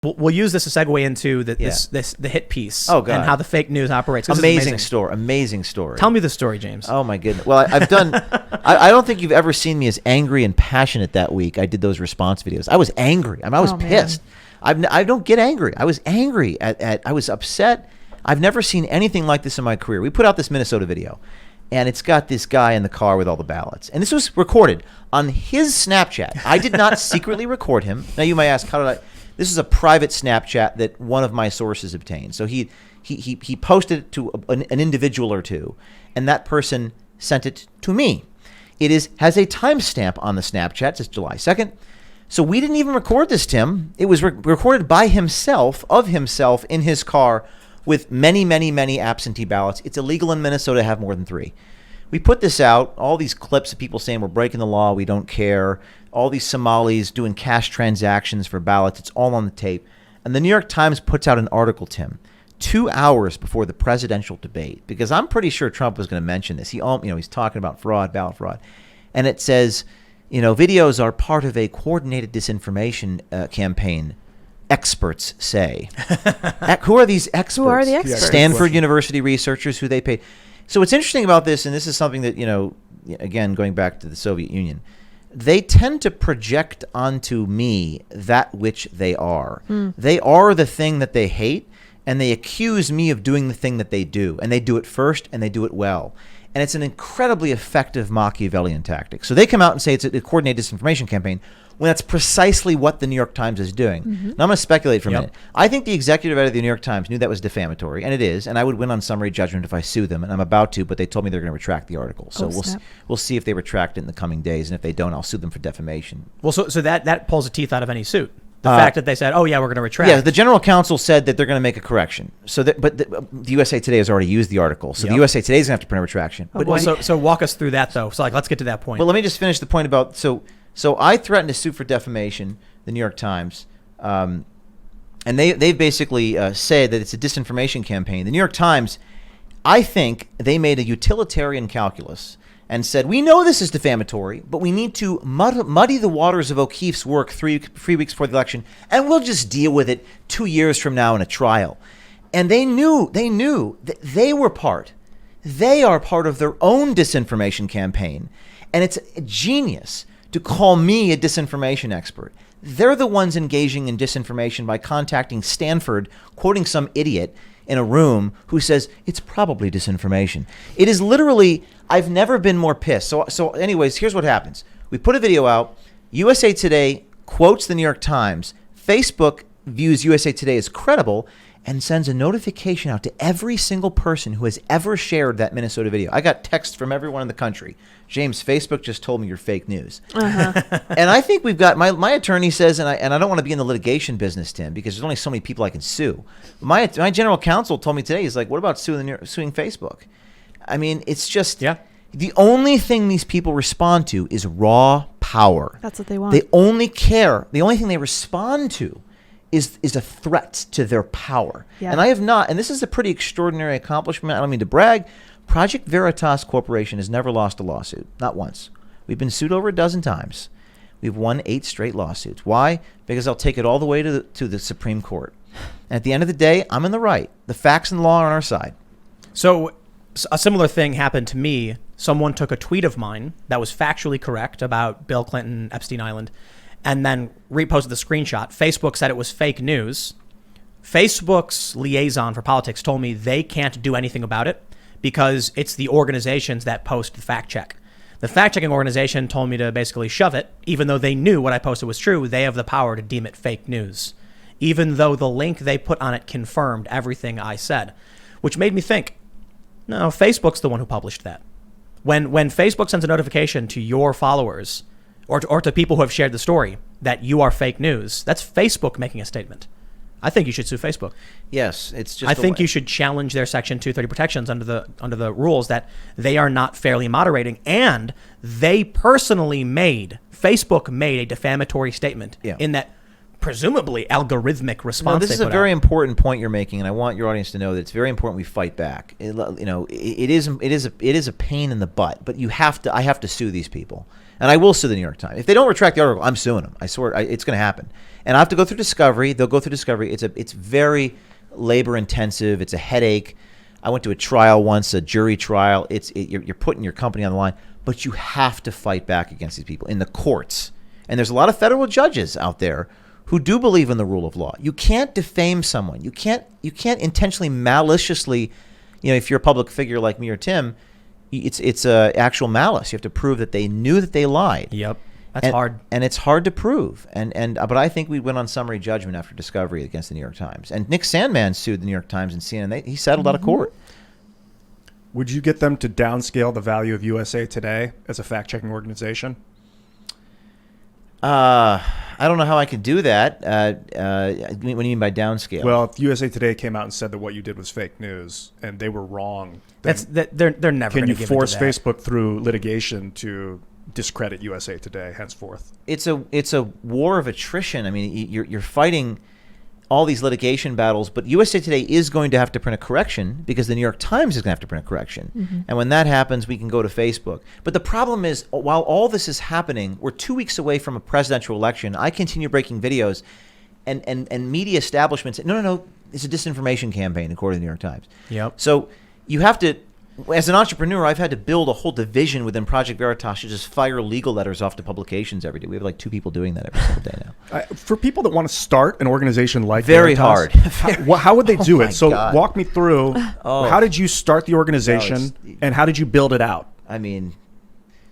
We'll use this to segue into the hit piece. Oh, God. And how the fake news operates. Amazing story. Tell me the story, James. Oh, my goodness. Well, I've done I don't think you've ever seen me as angry and passionate that week. I did those response videos. I was angry. I was pissed. I don't get angry. I was angry I was upset. I've never seen anything like this in my career. We put out this Minnesota video, and it's got this guy in the car with all the ballots. And this was recorded on his Snapchat. I did not secretly record him. Now, you may ask, how did I? This is a private Snapchat that one of my sources obtained. So he posted it to an individual or two, and that person sent it to me. It has a timestamp on the Snapchat. It says July 2nd. So we didn't even record this, Tim. It was recorded by himself, in his car, with many, many, many absentee ballots. It's illegal in Minnesota to have more than 3. We put this out, all these clips of people saying we're breaking the law, we don't care, all these Somalis doing cash transactions for ballots. It's all on the tape. And the New York Times puts out an article, Tim, 2 hours before the presidential debate, because I'm pretty sure Trump was going to mention this. He's talking about fraud, ballot fraud. And it says, videos are part of a coordinated disinformation campaign, experts say. Who are these experts? Who are the experts? Stanford University researchers who they paid. So what's interesting about this, and this is something that, again, going back to the Soviet Union, they tend to project onto me that which they are. They are the thing that they hate, and they accuse me of doing the thing that they do. And they do it first, and they do it well. And it's an incredibly effective Machiavellian tactic. So they come out and say it's a coordinated disinformation campaign, when that's precisely what the New York Times is doing. Now, I'm going to speculate for a minute. I think the executive editor of the New York Times knew that was defamatory, and it is, and I would win on summary judgment if I sue them, and I'm about to, but they told me they're going to retract the article. So we'll see if they retract it in the coming days, and if they don't, I'll sue them for defamation. Well, so that pulls the teeth out of any suit. The fact that they said, oh, yeah, we're going to retract. Yeah, the general counsel said that they're going to make a correction. But the USA Today has already used the article. So the USA Today is going to have to print a retraction. So walk us through that, though. So let's get to that point. But let me just finish the point about, so I threatened to sue for defamation, the New York Times, and they basically say that it's a disinformation campaign. The New York Times, I think they made a utilitarian calculus and said, we know this is defamatory, but we need to muddy the waters of O'Keefe's work three weeks before the election, and we'll just deal with it 2 years from now in a trial. And they knew that they are part of their own disinformation campaign. And it's genius to call me a disinformation expert. They're the ones engaging in disinformation by contacting Stanford, quoting some idiot in a room who says it's probably disinformation. It is literally, I've never been more pissed. So anyways, here's what happens. We put a video out. USA Today quotes the New York Times. Facebook views USA Today as credible and sends a notification out to every single person who has ever shared that Minnesota video. I got texts from everyone in the country. James, Facebook just told me you're fake news. And I think we've got, my attorney says, and I don't want to be in the litigation business, Tim, because there's only so many people I can sue. My general counsel told me today, he's like, what about suing Facebook? I mean, it's just, the only thing these people respond to is raw power. That's what they want. They only care. The only thing they respond to is a threat to their power. Yeah. And I have not, and this is a pretty extraordinary accomplishment. I don't mean to brag. Project Veritas Corporation has never lost a lawsuit, not once. We've been sued over a dozen times. We've won 8 straight lawsuits. Why? Because I'll take it all the way to the Supreme Court. And at the end of the day, I'm in the right. The facts and the law are on our side. So a similar thing happened to me. Someone took a tweet of mine that was factually correct about Bill Clinton, Epstein Island, and then reposted the screenshot. Facebook said it was fake news. Facebook's liaison for politics told me they can't do anything about it because it's the organizations that post the fact check. The fact-checking organization told me to basically shove it. Even though they knew what I posted was true, they have the power to deem it fake news, even though the link they put on it confirmed everything I said, which made me think, no, Facebook's the one who published that. When Facebook sends a notification to your followers or to people who have shared the story that you are fake news, that's Facebook making a statement. I think you should sue Facebook. Yes, it's just. I think you should challenge their Section 230 protections under the rules that they are not fairly moderating, and they personally Facebook made a defamatory statement in that presumably algorithmic response. No, this is a very important point you're making, and I want your audience to know that it's very important we fight back. It is a pain in the butt, but I have to sue these people, and I will sue the New York Times if they don't retract the article. I'm suing them. I swear, it's going to happen, and I have to go through discovery. They'll go through discovery. It's very labor intensive. It's a headache. I went to a trial once, a jury trial. You're putting your company on the line, but you have to fight back against these people in the courts, and there's a lot of federal judges out there who do believe in the rule of law. You can't defame someone. You can't intentionally, maliciously, if you're a public figure like me or Tim, it's actual malice. You have to prove that they knew that they lied. Yep, that's hard, and it's hard to prove. But I think we went on summary judgment after discovery against the New York Times. And Nick Sandmann sued the New York Times and CNN. He settled out of court. Would you get them to downscale the value of USA Today as a fact-checking organization? I don't know how I could do that. What do you mean by downscale? Well, if USA Today came out and said that what you did was fake news and they were wrong, they're never. Can you force that. Facebook through litigation to discredit USA Today henceforth? It's a war of attrition. I mean, you're fighting all these litigation battles, but USA Today is going to have to print a correction because the New York Times is going to have to print a correction. Mm-hmm. And when that happens, we can go to Facebook. But the problem is, while all this is happening, we're 2 weeks away from a presidential election. I continue breaking videos, and media establishments say, no, it's a disinformation campaign, according to the New York Times. Yep. So you have to, as an entrepreneur, I've had to build a whole division within Project Veritas to just fire legal letters off to publications every day. We have like 2 people doing that every single day now. For people that want to start an organization like Very Veritas, hard. How would they do it? So God. Walk me through. How did you start the organization, and how did you build it out? I mean,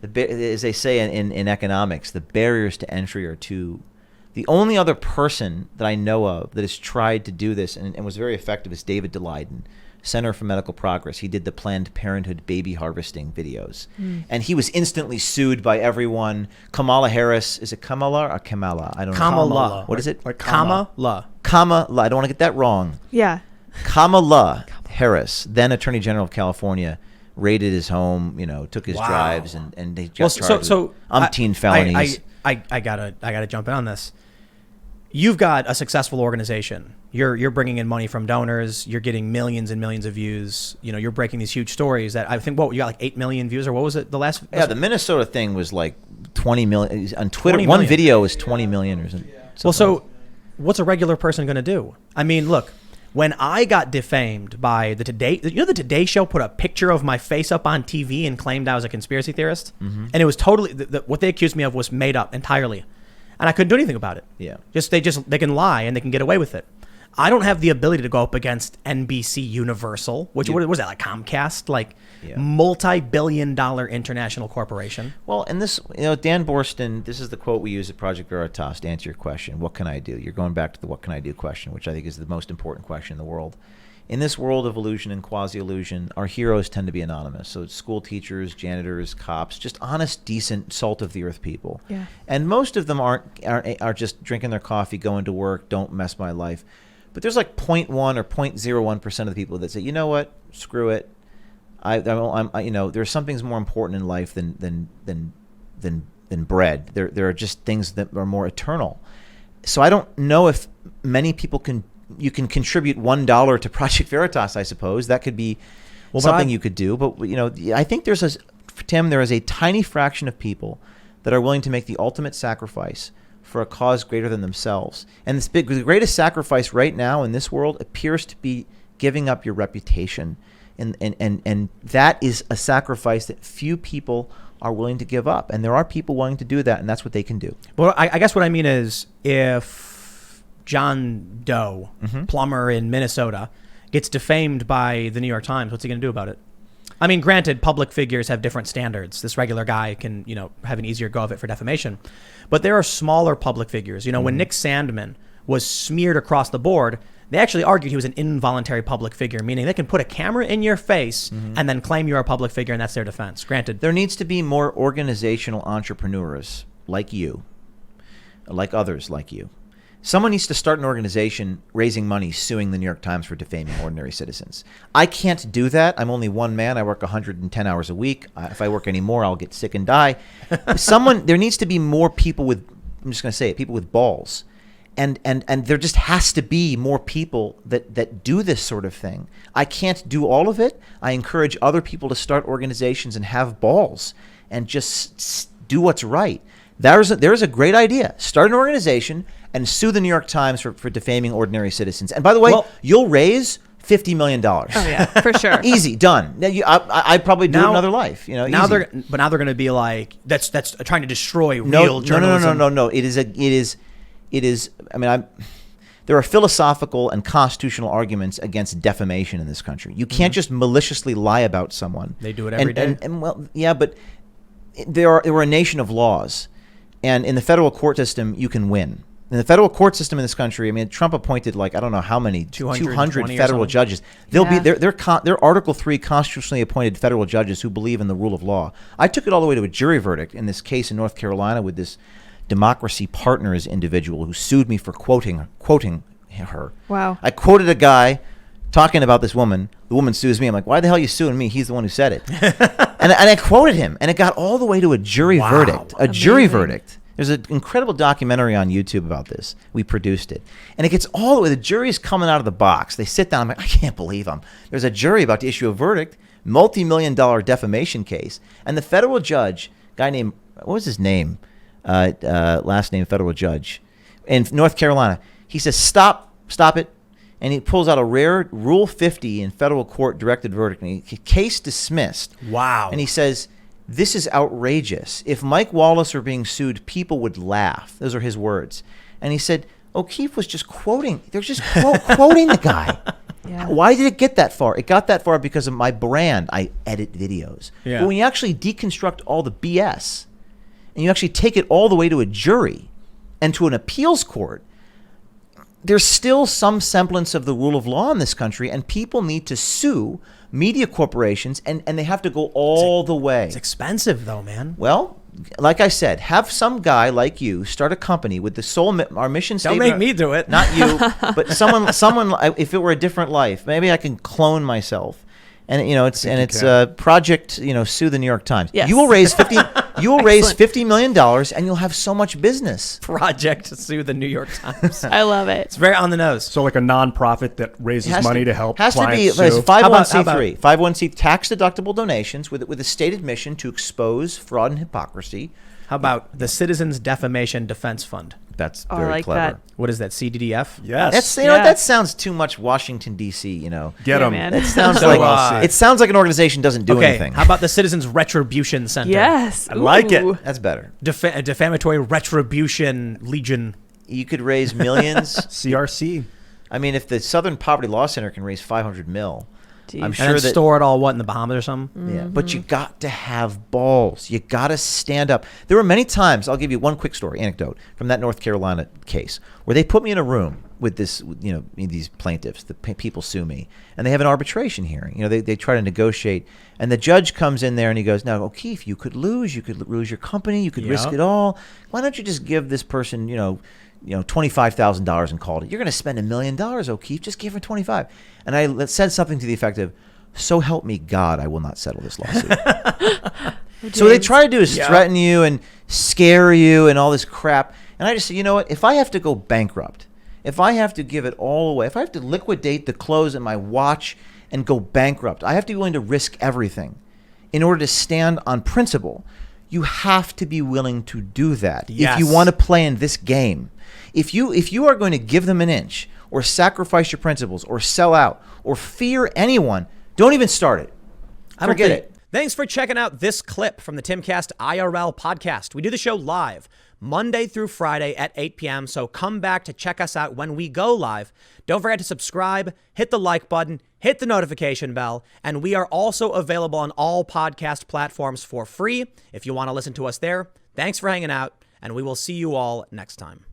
as they say in economics, the barriers to entry are too. The only other person that I know of that has tried to do this and was very effective is David DeLeiden, Center for Medical Progress. He did the Planned Parenthood baby harvesting videos. And he was instantly sued by everyone. Kamala Harris, is it Kamala or Kamala? I don't know. Kamala. What is it? Like Kamala. Kamala. I don't want to get that wrong. Yeah. Kamala Harris, then Attorney General of California, raided his home, took his Wow. drives, and they just charged so with umpteen felonies. I gotta jump in on this. You've got a successful organization. You're bringing in money from donors. You're getting millions and millions of views. You're breaking these huge stories that I think you got like 8 million views, or what was it? The last. Yeah, the Minnesota thing was like 20 million on Twitter. 20 One million. video is 20 million or something. Well, so what's a regular person going to do? I mean, look, when I got defamed by the Today Show put a picture of my face up on TV and claimed I was a conspiracy theorist, and it was totally what they accused me of was made up entirely, and I couldn't do anything about it. Yeah, they can lie and they can get away with it. I don't have the ability to go up against NBC Universal, which what was that, like Comcast, like multi-billion-dollar international corporation. Well, and this, Dan Borston, this is the quote we use at Project Veritas to answer your question. What can I do? You're going back to the what can I do question, which I think is the most important question in the world. In this world of illusion and quasi-illusion, our heroes tend to be anonymous. So it's school teachers, janitors, cops, just honest, decent, salt-of-the-earth people. Yeah. And most of them are just drinking their coffee, going to work, don't mess my life. But there's like 0.1 or 0.01% of the people that say, you know what, screw it. There's some things more important in life than bread. There are just things that are more eternal. So I don't know if many people you can contribute $1 to Project Veritas. I suppose that could be something you could do. But I think there is a tiny fraction of people that are willing to make the ultimate sacrifice for a cause greater than themselves. And the greatest sacrifice right now in this world appears to be giving up your reputation. And that is a sacrifice that few people are willing to give up. And there are people willing to do that, and that's what they can do. Well, I guess what I mean is if John Doe, plumber in Minnesota, gets defamed by the New York Times, what's he going to do about it? I mean, granted, public figures have different standards. This regular guy can, have an easier go of it for defamation. But there are smaller public figures. When Nick Sandmann was smeared across the board, they actually argued he was an involuntary public figure, meaning they can put a camera in your face and then claim you're a public figure, and that's their defense. Granted. There needs to be more organizational entrepreneurs like you, like others like you. Someone needs to start an organization raising money, suing the New York Times for defaming ordinary citizens. I can't do that. I'm only one man. I work 110 hours a week. If I work any more, I'll get sick and die. There needs to be more people with, I'm just going to say it, people with balls. And there just has to be more people that do this sort of thing. I can't do all of it. I encourage other people to start organizations and have balls and just do what's right. There's a great idea. Start an organization and sue the New York Times for defaming ordinary citizens. And by the way, you'll raise $50 million. Oh yeah, for sure. Easy, done. Now, I'd probably do it another life. Now now easy. they're going to be like that's trying to destroy No, real journalism. No. It is. I mean, there are philosophical and constitutional arguments against defamation in this country. You can't just maliciously lie about someone. They do it every day. And well, yeah, but we're a nation of laws, and in the federal court system, you can win. In the federal court system in this country, I mean, Trump appointed I don't know how many 200 federal judges. They'll be they're Article 3 constitutionally appointed federal judges who believe in the rule of law. I took it all the way to a jury verdict in this case in North Carolina with this Democracy Partners individual who sued me for quoting her. Wow. I quoted a guy talking about this woman. The woman sues me. I'm like, why the hell are you suing me? He's the one who said it. and I quoted him, and it got all the way to a jury verdict. A jury verdict. There's an incredible documentary on YouTube about this. We produced it. And it gets all the way. The jury's coming out of the box. They sit down. I'm like, I can't believe there's a jury about to issue a verdict, multi-million-dollar defamation case. And the federal judge, guy named, what was his name? Last name federal judge in North Carolina. He says, stop it. And he pulls out a rare Rule 50 in federal court directed verdict. And case dismissed. Wow. And he says, this is outrageous. If Mike Wallace were being sued, people would laugh. Those are his words. And he said, O'Keefe was just quoting. They're just quoting the guy. Yeah. Why did it get that far? It got that far because of my brand. I edit videos. Yeah. But when you actually deconstruct all the BS, and you actually take it all the way to a jury and to an appeals court, there's still some semblance of the rule of law in this country, and people need to sue media corporations, and they have to go all the way. It's expensive, though, man. Well, like I said, have some guy like you start a company with the sole our mission Don't statement. make me do it. Not you, but someone. If it were a different life, maybe I can clone myself. And it's project sue the New York Times. Yes. You will raise $50 million, and you'll have so much business. Project to sue the New York Times. I love it. It's very on the nose. So like a nonprofit that raises money to help has clients to be sue. 501c3, 501c tax deductible donations with a stated mission to expose fraud and hypocrisy. How about the Citizens Defamation Defense Fund? That's I very like clever. that. What is that, CDDF? Yes. That's Yeah. that sounds too much Washington D.C. Get Yeah, them. man. That sounds So, like it sounds like an organization doesn't do Okay, anything. how about the Citizens Retribution Center? Yes. I like it. Ooh. That's better. Defamatory Retribution Legion. You could raise millions. CRC. I mean, if the Southern Poverty Law Center can raise $500 million, Jeez. I'm And sure then that. store it all, in the Bahamas or something? Yeah, but you got to have balls. You got to stand up. There were many times, I'll give you one quick anecdote from that North Carolina case, where they put me in a room with these plaintiffs. The people sue me, and they have an arbitration hearing. They try to negotiate, and the judge comes in there and he goes, "Now, O'Keefe, you could lose your company, you could risk Yep. it all. Why don't you just give this person, $25,000 and call it? You're going to spend $1 million, O'Keefe. Just give her 25." And I said something to the effect of, "So help me God, I will not settle this lawsuit." So what they try to do is threaten you and scare you and all this crap. And I just say, you know what? If I have to go bankrupt, if I have to give it all away, if I have to liquidate the clothes in my watch and go bankrupt, I have to be willing to risk everything in order to stand on principle. You have to be willing to do that Yes. if you want to play in this game. If you are going to give them an inch or sacrifice your principles or sell out or fear anyone, don't even start it. Forget it. Thanks for checking out this clip from the Timcast IRL podcast. We do the show live Monday through Friday at 8 p.m. So come back to check us out when we go live. Don't forget to subscribe, hit the like button, hit the notification bell, and we are also available on all podcast platforms for free if you want to listen to us there. Thanks for hanging out, and we will see you all next time.